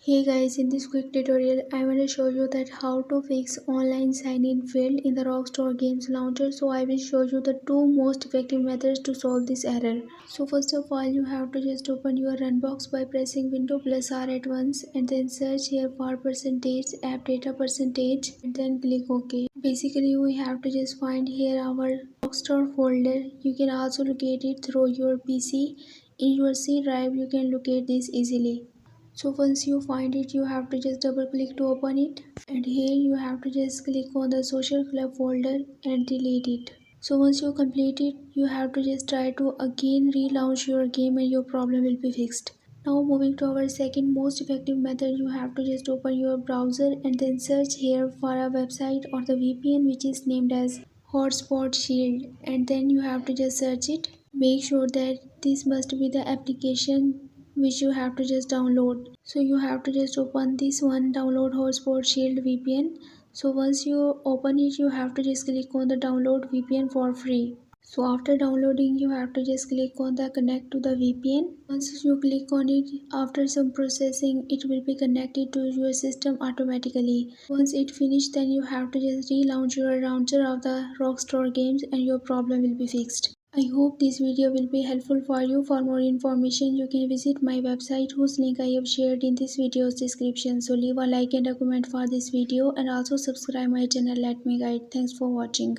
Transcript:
Hey guys, in this quick tutorial, I want to show you that how to fix online sign-in field in the Rockstar Games Launcher. So I will show you the two most effective methods to solve this error. So first of all, you have to just open your run box by pressing Window plus R at once and then search here for percentage, app data percentage and then click OK. Basically, we have to just find here our Rockstar folder. You can also locate it through your PC. In your C drive, you can locate this easily. So once you find it, you have to just double click to open it, and here you have to just click on the social club folder and delete it. So once you complete it, you have to just try to again relaunch your game and your problem will be fixed. Now moving to our second most effective method, you have to just open your browser and then search here for a website or the VPN which is named as Hotspot Shield, and then you have to just search it. Make sure that this must be the application which you have to just download. So you have to just open this one, download Hotspot Shield VPN. So once you open it, you have to just click on the download VPN for free. So after downloading, you have to just click on the connect to the VPN. Once you click on it, after some processing, it will be connected to your system automatically. Once it finished, then you have to just relaunch your launcher of the Rockstar games and your problem will be fixed. I hope this video will be helpful for you. For more information, you can visit my website whose link I have shared in this video's description. So leave a like and a comment for this video and also subscribe my channel Let Me Guide. Thanks for watching.